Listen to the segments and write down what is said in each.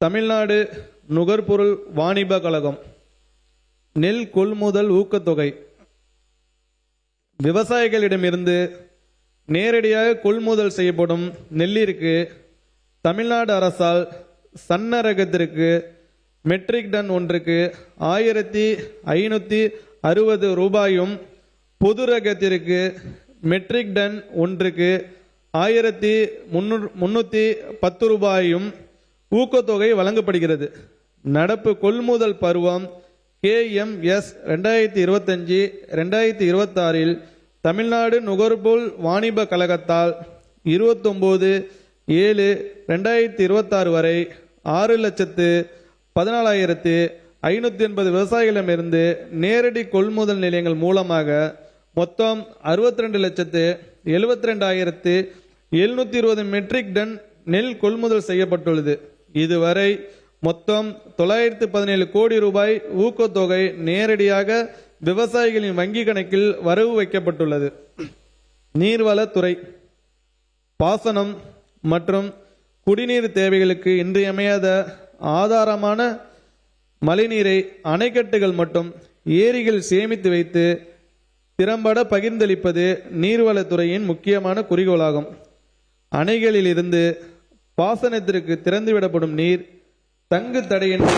தமிழ்நாடு நுகர்பொருள் வாணிப கழகம் நெல் கொள்முதல் ஊக்கத்தொகை விவசாயிகளிடமிருந்து நேரடியாக கொள்முதல் செய்யப்படும் நெல்லிற்கு தமிழ்நாடு அரசால் சன்ன ரகத்திற்கு மெட்ரிக் டன் ஒன்றுக்கு 1560 ரூபாயும், பொது ரகத்திற்கு மெட்ரிக் டன் ஒன்றுக்கு 1310 ரூபாயும் ஊக்கத்தொகை வழங்கப்படுகிறது. நடப்பு கொள்முதல் பருவம் KMS 2025-2026 தமிழ்நாடு நுகர்பொருள் வாணிப கழகத்தால் 29/7/2026 வரை 6,14,580 விவசாயிகளிடமிருந்து நேரடி கொள்முதல் நிலையங்கள் மூலமாக மொத்தம் 62,72,720 மெட்ரிக் டன் நெல் கொள்முதல் செய்யப்பட்டுள்ளது. இதுவரை மொத்தம் 917 கோடி ரூபாய் ஊக்கத்தொகை நேரடியாக விவசாயிகளின் வங்கி கணக்கில் வரவு வைக்கப்பட்டுள்ளது. நீர்வளத்துறை பாசனம் மற்றும் குடிநீர் தேவைகளுக்கு இன்றியமையாத ஆதாரமான மழைநீரை அணைக்கட்டுகள் மற்றும் ஏரிகள் சேமித்து வைத்து திறம்பட பகிர்ந்தளிப்பது நீர்வளத்துறையின் முக்கியமான குறிக்கோளாகும். அணைகளில் இருந்து பாசனத்திற்கு திறந்துவிடப்படும் நீர் தங்கு தடையின்றி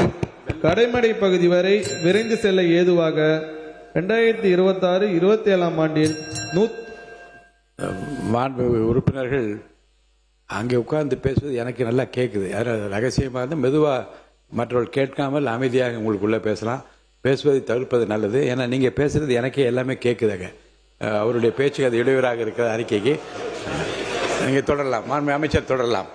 கடைமடை பகுதி வரை விரைந்து செல்ல ஏதுவாக 2026-27 ஆண்டில் உறுப்பினர்கள் அங்கே உட்கார்ந்து பேசுவது எனக்கு நல்லா கேட்குது. ரகசியமாக இருந்து மெதுவாக மற்றவர்கள் கேட்காமல் அமைதியாக உங்களுக்குள்ளே பேசலாம். பேசுவதை தவிர்ப்பது நல்லது. ஏன்னா நீங்கள் பேசுகிறது எனக்கே எல்லாமே கேட்குதுங்க. அவருடைய பேச்சுக்கு அது இடையூறாக இருக்கிற அறிக்கைக்கு நீங்கள் தொடரலாம். மாண்பு அமைச்சர் தொடரலாம்.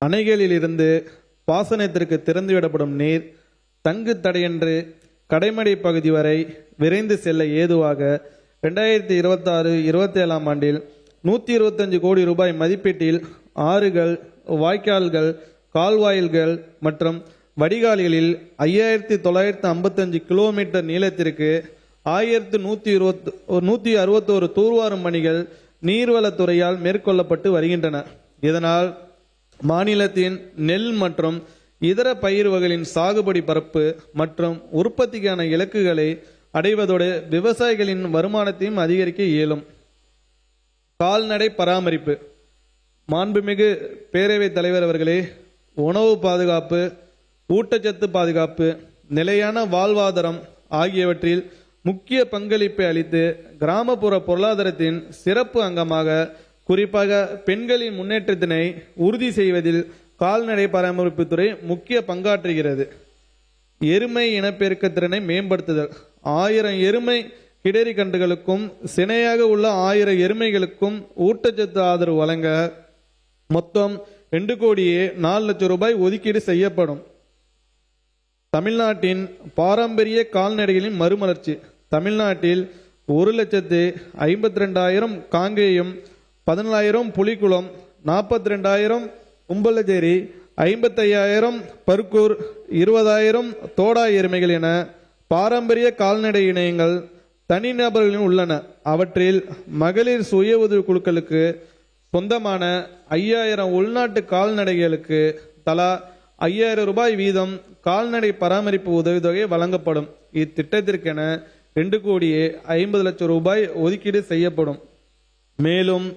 அணைகளில் இருந்து பாசனத்திற்கு திறந்துவிடப்படும் நீர் தங்கு தடையின்றி கடைமடை பகுதி வரை விரைந்து செல்ல ஏதுவாக 2026-27 ஆண்டில் 125 கோடி ரூபாய் மதிப்பீட்டில் ஆறுகள், வாய்க்கால்கள், கால்வாயில்கள் மற்றும் வடிகால்களில் 5955 கிலோமீட்டர் நீளத்திற்கு 1161 தூர்வாரும் பணிகள் நீர்வளத்துறையால் மேற்கொள்ளப்பட்டு வருகின்றன. இதனால் மாநிலத்தின் நெல் மற்றும் இதர பயிர் வகைகளின் சாகுபடி பரப்பு மற்றும் உற்பத்திக்கான இலக்குகளை அடைவதோடு விவசாயிகளின் வருமானத்தையும் அதிகரிக்க இயலும். கால்நடை பராமரிப்பு. மாண்புமிகு பேரவைத் தலைவர் அவர்களே, உணவு பாதுகாப்பு, ஊட்டச்சத்து பாதுகாப்பு, நிலையான வாழ்வாதாரம் ஆகியவற்றில் முக்கிய பங்களிப்பை அளித்து கிராமப்புற பொருளாதாரத்தின் சிறப்பு அங்கமாக குறிப்பாக பெண்களின் முன்னேற்றத்தினை உறுதி செய்வதில் கால்நடை பராமரிப்புத்துறை முக்கிய பங்காற்றுகிறது. எருமை இனப்பெருக்க திறனை மேம்படுத்துதல். 1000 எருமை கிடரி கன்றுகளுக்கும் சினையாக உள்ள 1000 எருமைகளுக்கும் ஊட்டச்சத்து ஆதரவு வழங்க மொத்தம் 2,04,00,000 ரூபாய் ஒதுக்கீடு செய்யப்படும். தமிழ்நாட்டின் பாரம்பரிய கால்நடைகளின் மறுமலர்ச்சி. தமிழ்நாட்டில் 1,52,000 காங்கேயம், 14,000 புலிக்குளம், 42,000 கும்பலச்சேரி, 55,000 பர்கூர், 20,000 தோடா எருமைகள் என பாரம்பரிய கால்நடை இணையங்கள் தனிநபர்களின் உள்ளன. அவற்றில் மகளிர் சுய உதவி குழுக்களுக்கு சொந்தமான 5,000 உள்நாட்டு கால்நடைகளுக்கு தலா 5,000 ரூபாய் வீதம் கால்நடை பராமரிப்பு உதவித்தொகை வழங்கப்படும். இத்திட்டத்திற்கென 2,50,00,000 ரூபாய் ஒதுக்கீடு செய்யப்படும். மேலும்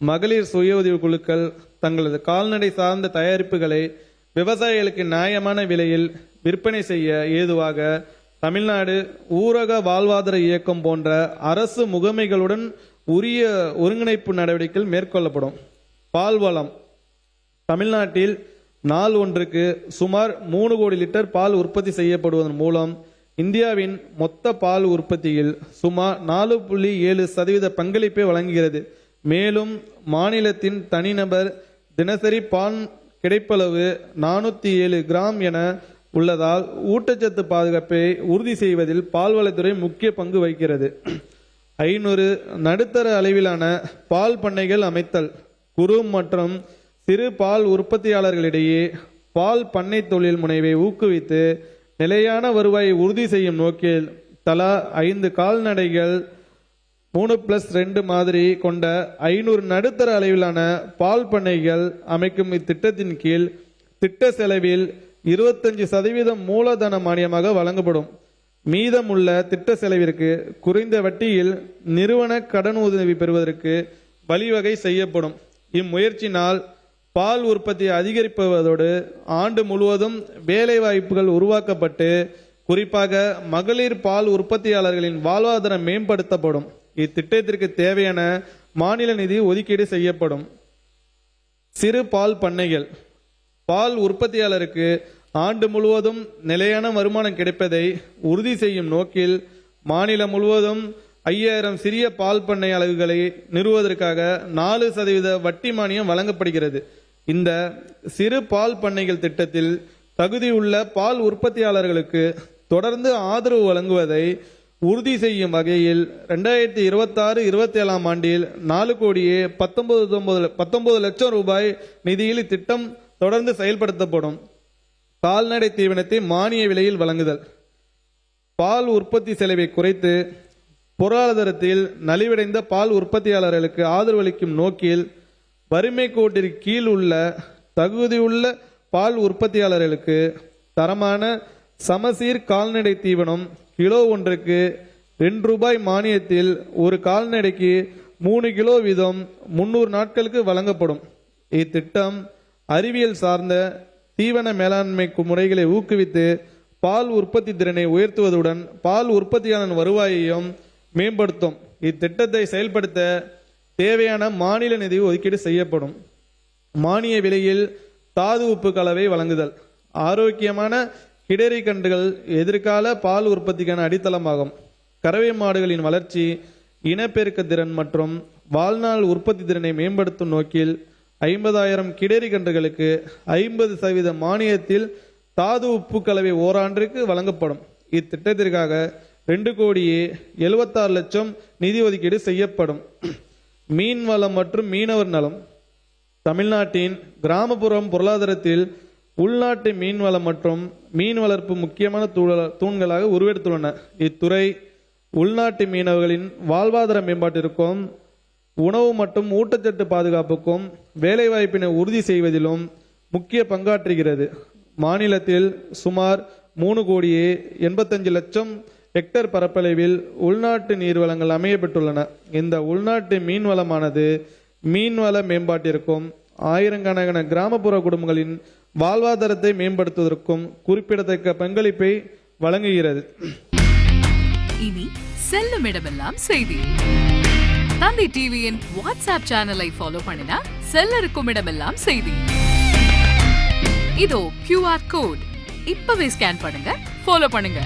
மகளிர் சுய உதவி குழுக்கள் தங்களது கால்நடை சார்ந்த தயாரிப்புகளை விவசாயிகளுக்கு நியாயமான விலையில் விற்பனை செய்ய ஏதுவாக தமிழ்நாடு ஊரக வாழ்வாதார இயக்கம் போன்ற அரசு முகமைகளுடன் உரிய ஒருங்கிணைப்பு நடவடிக்கைகள் மேற்கொள்ளப்படும். பால்வளம். தமிழ்நாட்டில் நாள் ஒன்றுக்கு சுமார் 3 கோடி லிட்டர் பால் உற்பத்தி செய்யப்படுவதன் மூலம் இந்தியாவின் மொத்த பால் உற்பத்தியில் சுமார் 4.7% பங்களிப்பை வழங்குகிறது. மேலும் மாநிலத்தின் தனிநபர் தினசரி பால் கிடைப்பளவு 407 கிராம் என உள்ளதால் ஊட்டச்சத்து பாதுகாப்பை உறுதி செய்வதில் பால்வளத்துறை முக்கிய பங்கு வகிக்கிறது. 500 நடுத்தர அளவிலான பால் பண்ணைகள் அமைத்தல். குறு மற்றும் சிறு பால் உற்பத்தியாளர்களிடையே பால் பண்ணை தொழில் முனைவை ஊக்குவித்து நிலையான வருவாயை உறுதி செய்யும் நோக்கில் தலா 5 கால்நடைகள் 3+2 மாதிரி கொண்ட 500 நடுத்தர அளவிலான பால் பண்ணைகள் அமைக்கும் இத்திட்டத்தின் கீழ் திட்ட செலவில் 25% மூலதன மானியமாக வழங்கப்படும். மீதமுள்ள திட்ட செலவிற்கு குறைந்த வட்டியில் நிறுவன கடன் உதவி பெறுவதற்கு வழிவகை செய்யப்படும். இம்முயற்சினால் பால் உற்பத்தி அதிகரிப்பதோடு ஆண்டு முழுவதும் வேலை வாய்ப்புகள் உருவாக்கப்பட்டு குறிப்பாக மகளிர் பால் உற்பத்தியாளர்களின் வாழ்வாதாரம் மேம்படுத்தப்படும். இத்திட்டத்திற்கு தேவையான மாநில நிதி ஒதுக்கீடு செய்யப்படும். சிறு பால் பண்ணைகள் பால் உற்பத்தியாளருக்கு ஆண்டு முழுவதும் நிலையான வருமானம் கிடைப்பதை உறுதி செய்யும் நோக்கில் மாநிலம் முழுவதும் 5000 சிறிய பால் பண்ணை அலகுகளை நிறுவுவதற்காக 4% வட்டி மானியம் வழங்கப்படுகிறது. இந்த சிறு பால் பண்ணைகள் திட்டத்தில் தகுதியுள்ள பால் உற்பத்தியாளர்களுக்கு தொடர்ந்து ஆதரவு வழங்குவதை உறுதி செய்யும் வகையில் 2026-27 ஆண்டில் 4,19 லட்சம் ரூபாய் நிதியில் இத்திட்டம் தொடர்ந்து செயல்படுத்தப்படும். கால்நடை தீவனத்தை மானிய விலையில் வழங்குதல் பால் உற்பத்தி செலவை குறைத்து பொருளாதாரத்தில் நலிவடைந்த பால் உற்பத்தியாளர்களுக்கு ஆதரவளிக்கும் நோக்கில் வறுமை கோட்டிற்கு கீழ் உள்ள தகுதியுள்ள பால் உற்பத்தியாளர்களுக்கு தரமான சமசீர் கால்நடை தீவனம் கிலோ ஒன்றுக்கு 2 ரூபாய் மானியத்தில் ஒரு கால்நடைக்கு 3 கிலோ வீதம் 300 நாட்களுக்கு வழங்கப்படும். இத்திட்டம் அறிவியல் சார்ந்த தீவன மேலாண்மை முறைகளை ஊக்குவித்து பால் உற்பத்தி திறனை உயர்த்துவதுடன் பால் உற்பத்தியாளர் வருவாயையும் மேம்படுத்தும். இத்திட்டத்தை செயல்படுத்த தேவையான மாநில நிதி ஒதுக்கீடு செய்யப்படும். மானிய விலையில் தாது உப்பு கலவை வழங்குதல் ஆரோக்கியமான கிடரி கன்றுகள் எதிர்கால பால் உற்பத்திக்கான அடித்தளமாகும். கறவை மாடுகளின் வளர்ச்சி, இனப்பெருக்க திறன் மற்றும் வாழ்நாள் உற்பத்தி திறனை மேம்படுத்தும் நோக்கில் 50,000 கிடரி கன்றுகளுக்கு 50% மானியத்தில் தாது உப்பு கலவை ஓராண்டிற்கு வழங்கப்படும். இத்திட்டத்திற்காக 2,76,00,000 நிதி ஒதுக்கீடு செய்யப்படும். மீன் வளம் மற்றும் மீனவர் நலம் தமிழ்நாட்டின் கிராமப்புறம் பொருளாதாரத்தில் உள்நாட்டு மீன்வளம் மற்றும் மீன் வளர்ப்பு முக்கியமான தூண்களாக உருவெடுத்துள்ளன. இத்துறை உள்நாட்டு மீனவர்களின் வாழ்வாதார மேம்பாட்டிற்கும் உணவு மற்றும் ஊட்டச்சத்து பாதுகாப்புக்கும் வேலைவாய்ப்பினை உறுதி செய்வதிலும் முக்கிய பங்காற்றுகிறது. மாநிலத்தில் சுமார் 3,85,00,000 ஹெக்டேர் பரப்பளவில் உள்நாட்டு நீர்வளங்கள் அமையப்பட்டுள்ளன. இந்த உள்நாட்டு மீன்வளமானது மீன்வள மேம்பாட்டிற்கும் ஆயிரக்கணக்கான கிராமப்புற குடும்பங்களின் வாழ்வாதாரத்தை மேம்படுத்துவதற்கும் குறிப்பிடத்தக்க பங்களிப்பை வழங்குகிறது. இனி செல்லும் இடமெல்லாம் செய்தி. தந்தி டிவியின் வாட்ஸ்அப் சேனலை ஃபாலோ பண்ணினா செல்ல இருக்கும் இடமெல்லாம் செய்தி. இதோ QR கோட் இப்பவே ஸ்கேன் பண்ணுங்க, ஃபாலோ பண்ணுங்க.